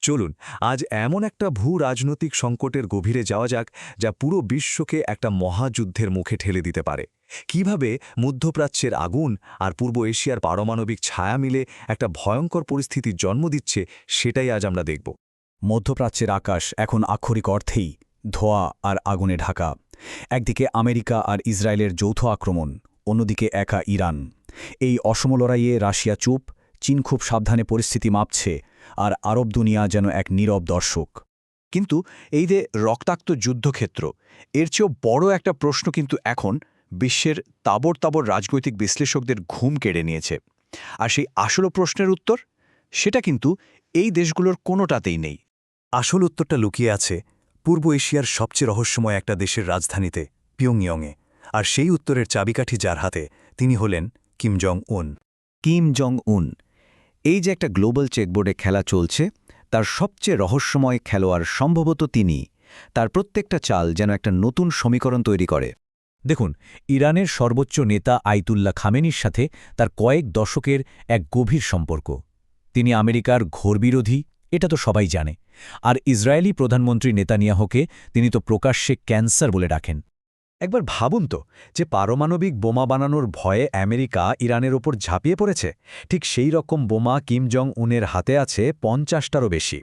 চলুন আজ এমন একটা ভূ রাজনৈতিক সংকটের গভীরে যাওয়া যাক যা পুরো বিশ্বকে একটা মহাযুদ্ধের মুখে ঠেলে দিতে পারে। কিভাবে মধ্যপ্রাচ্যের আগুন আর পূর্ব এশিয়ার পারমাণবিক ছায়া মিলে একটা ভয়ঙ্কর পরিস্থিতির জন্ম দিচ্ছে, সেটাই আজ আমরা দেখব। মধ্যপ্রাচ্যের আকাশ এখন আক্ষরিক অর্থেই ধোঁয়া আর আগুনে ঢাকা। একদিকে আমেরিকা আর ইসরায়েলের যৌথ আক্রমণ, অন্যদিকে একা ইরান। এই অসম লড়াইয়ে রাশিয়া চুপ, চীন খুব সাবধানে পরিস্থিতি মাপছে, আর আরব দুনিয়া যেন এক নীরব দর্শক। কিন্তু এই যে রক্তাক্ত যুদ্ধক্ষেত্র, এর চেয়েও বড় একটা প্রশ্ন কিন্তু এখন বিশ্বের তাবড় রাজনৈতিক বিশ্লেষকদের ঘুম কেড়ে নিয়েছে। আর সেই আসল প্রশ্নের উত্তর, সেটা কিন্তু এই দেশগুলোর কোনোটাতেই নেই। আসল উত্তরটা লুকিয়ে আছে পূর্ব এশিয়ার সবচেয়ে রহস্যময় একটা দেশের রাজধানীতে, পিয়ংইয়ংয়ে। আর সেই উত্তরের চাবিকাঠি যার হাতে, তিনি হলেন কিম জং উন। কিম জং উন, এই যে একটা গ্লোবাল চেকবোর্ডে খেলা চলছে, তার সবচেয়ে রহস্যময় খেলোয়াড় সম্ভবত তিনি। তার প্রত্যেকটা চাল যেন একটা নতুন সমীকরণ তৈরি করে। দেখুন, ইরানের সর্বোচ্চ নেতা আইতুল্লাহ খামেনির সাথে তার কয়েক দশকের এক গভীর সম্পর্ক। তিনি আমেরিকার ঘোর বিরোধী, এটা তো সবাই জানে। আর ইসরায়েলি প্রধানমন্ত্রী নেতানিয়াহুকে তিনি তো প্রকাশ্যে ক্যান্সার বলে ডাকেন। একবার ভাবুন তো, যে পারমাণবিক বোমা বানানোর ভয়ে আমেরিকা ইরানের ওপর ঝাঁপিয়ে পড়েছে, ঠিক সেই রকম বোমা কিম জং উনের হাতে আছে ৫০টারও বেশি।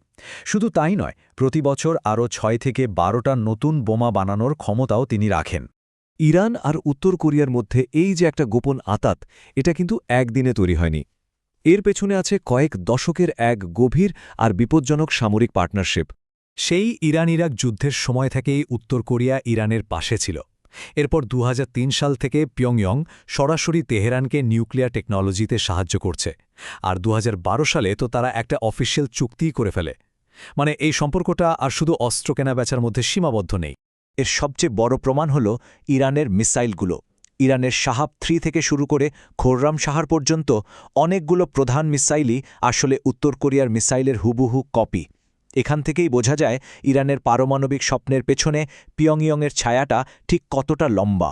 শুধু তাই নয়, প্রতি বছর আরও ৬ থেকে ১২টা নতুন বোমা বানানোর ক্ষমতাও তিনি রাখেন। ইরান আর উত্তর কোরিয়ার মধ্যে এই যে একটা গোপন আঁতাত, এটা কিন্তু একদিনে তৈরি হয়নি। এর পেছনে আছে কয়েক দশকের এক গভীর আর বিপজ্জনক সামরিক পার্টনারশিপ। সেই ইরান ইরাক যুদ্ধের সময় থেকেই উত্তর কোরিয়া ইরানের পাশে ছিল। এরপর ২০০৩ সাল থেকে পিয়ংইয়ং সরাসরি তেহরানকে নিউক্লিয়ার টেকনোলজিতে সাহায্য করছে। আর ২০১২ সালে তো তারা একটা অফিসিয়াল চুক্তিই করে ফেলে। মানে এই সম্পর্কটা আর শুধু অস্ত্র কেনাবেচার মধ্যে সীমাবদ্ধ নেই। এর সবচেয়ে বড় প্রমাণ হল ইরানের মিসাইলগুলো। ইরানের শাহাব ৩ থেকে শুরু করে খোররাম শাহার পর্যন্ত অনেকগুলো প্রধান মিসাইলই আসলে উত্তর কোরিয়ার মিসাইলের হুবহু কপি। এখান থেকেই বোঝা যায় ইরানের পারমাণবিক স্বপ্নের পেছনে পিয়ংইয়ংয়ের ছায়াটা ঠিক কতটা লম্বা।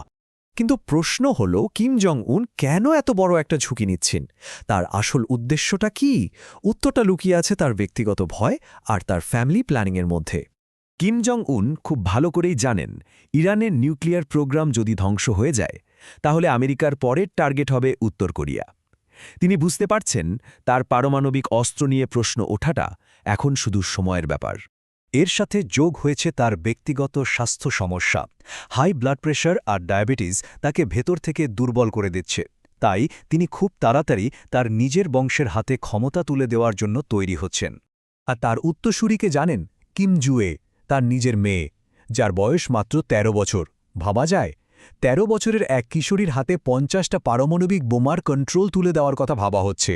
কিন্তু প্রশ্ন হল, কিম জং উন কেন এত বড় একটা ঝুঁকি নিচ্ছেন? তার আসল উদ্দেশ্যটা কি? উত্তরটা লুকিয়ে আছে তার ব্যক্তিগত ভয় আর তার ফ্যামিলি প্ল্যানিংয়ের মধ্যে। কিম জং উন খুব ভালো করেই জানেন, ইরানের নিউক্লিয়ার প্রোগ্রাম যদি ধ্বংস হয়ে যায়, তাহলে আমেরিকার পরের টার্গেট হবে উত্তর কোরিয়া। তিনি বুঝতে পারছেন তার পারমাণবিক অস্ত্র নিয়ে প্রশ্ন ওঠাটা এখন শুধু সময়ের ব্যাপার। এর সাথে যোগ হয়েছে তার ব্যক্তিগত স্বাস্থ্য সমস্যা। হাই ব্লাড প্রেশার আর ডায়াবেটিস তাকে ভেতর থেকে দুর্বল করে দিচ্ছে। তাই তিনি খুব তাড়াতাড়ি তার নিজের বংশের হাতে ক্ষমতা তুলে দেওয়ার জন্য তৈরি হচ্ছেন। আর তার উত্তরসূরিকে জানেন, কিম জুয়ে, তার নিজের মেয়ে, যার বয়স মাত্র ১৩ বছর। ভাবা যায়, ১৩ বছরের এক কিশোরীর হাতে ৫০টা পারমাণবিক বোমার কন্ট্রোল তুলে দেওয়ার কথা ভাবা হচ্ছে।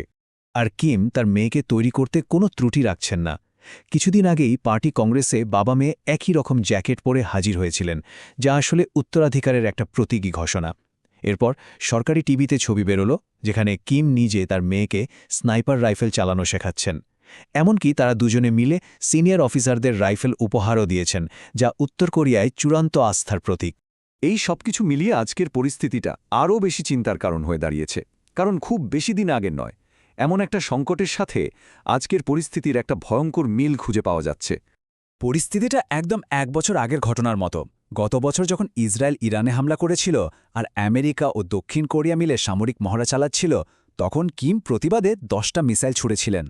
আর কিম তার মেয়েকে তৈরি করতে কোনো ত্রুটি রাখছেন না। কিছুদিন আগেই পার্টি কংগ্রেসে বাবা মেয়ে একই রকম জ্যাকেট পরে হাজির হয়েছিলেন, যা আসলে উত্তরাধিকারের একটা প্রতীকী ঘোষণা। এরপর সরকারি টিভিতে ছবি বেরোল, যেখানে কিম নিজে তার মেয়েকে স্নাইপার রাইফেল চালানো শেখাচ্ছেন। এমনকি তারা দুজনে মিলে সিনিয়র অফিসারদের রাইফেল উপহারও দিয়েছেন, যা উত্তর কোরিয়ায় চূড়ান্ত আস্থার প্রতীক। এই সবকিছু মিলিয়ে আজকের পরিস্থিতিটা আরও বেশি চিন্তার কারণ হয়ে দাঁড়িয়েছে। কারণ খুব বেশি দিন আগের নয়, এমন একটা সংকটের সাথে আজকের পরিস্থিতির একটা ভয়ঙ্কর মিল খুঁজে পাওয়া যাচ্ছে। পরিস্থিতিটা একদম ১ বছর আগের ঘটনার মতো। গত বছর যখন ইসরায়েল ইরানে হামলা করেছিল আর আমেরিকা ও দক্ষিণ কোরিয়া মিলে সামরিক মহড়া চালাচ্ছিল, তখন কিম প্রতিবাদে ১০টা মিসাইল ছুড়েছিলেন।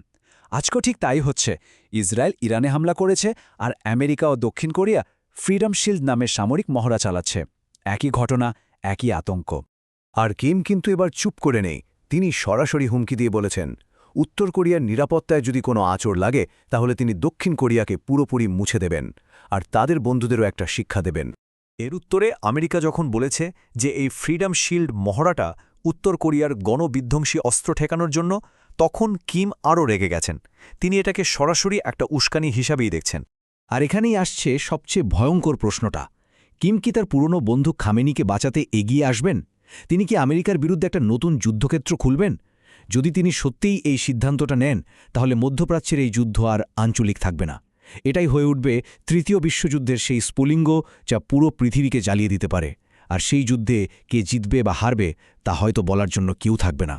আজকেও ঠিক তাই হচ্ছে। ইসরায়েল ইরানে হামলা করেছে আর আমেরিকা ও দক্ষিণ কোরিয়া ফ্রিডম শিল্ড নামে সামরিক মহড়া চালাচ্ছে। একই ঘটনা, একই আতঙ্ক। আর কিম কিন্তু এবার চুপ করে নেই। তিনি সরাসরি হুমকি দিয়ে বলেছেন, উত্তর কোরিয়ার নিরাপত্তায় যদি কোনো আঁচড় লাগে, তাহলে তিনি দক্ষিণ কোরিয়াকে পুরোপুরি মুছে দেবেন, আর তাদের বন্ধুদেরও একটা শিক্ষা দেবেন। এর উত্তরে আমেরিকা যখন বলেছে যে এই ফ্রিডম শিল্ড মহড়াটা উত্তর কোরিয়ার গণবিধ্বংসী অস্ত্র ঠেকানোর জন্য, তখন কিম আরও রেগে গেছেন। তিনি এটাকে সরাসরি একটা উস্কানি হিসাবেই দেখছেন। আর এখানেই আসছে সবচেয়ে ভয়ঙ্কর প্রশ্নটা, কিম কি তার পুরনো বন্ধু খামেনিকে বাঁচাতে এগিয়ে আসবেন? তিনি কি আমেরিকার বিরুদ্ধে একটা নতুন যুদ্ধক্ষেত্র খুলবেন? যদি তিনি সত্যিই এই সিদ্ধান্তটা নেন, তাহলে মধ্যপ্রাচ্যের এই যুদ্ধ আর আঞ্চলিক থাকবে না। এটাই হয়ে উঠবে তৃতীয় বিশ্বযুদ্ধের সেই স্ফুলিঙ্গ, যা পুরো পৃথিবীকে জ্বালিয়ে দিতে পারে। আর সেই যুদ্ধে কে জিতবে বা হারবে, তা হয়তো বলার জন্য কেউ থাকবে না।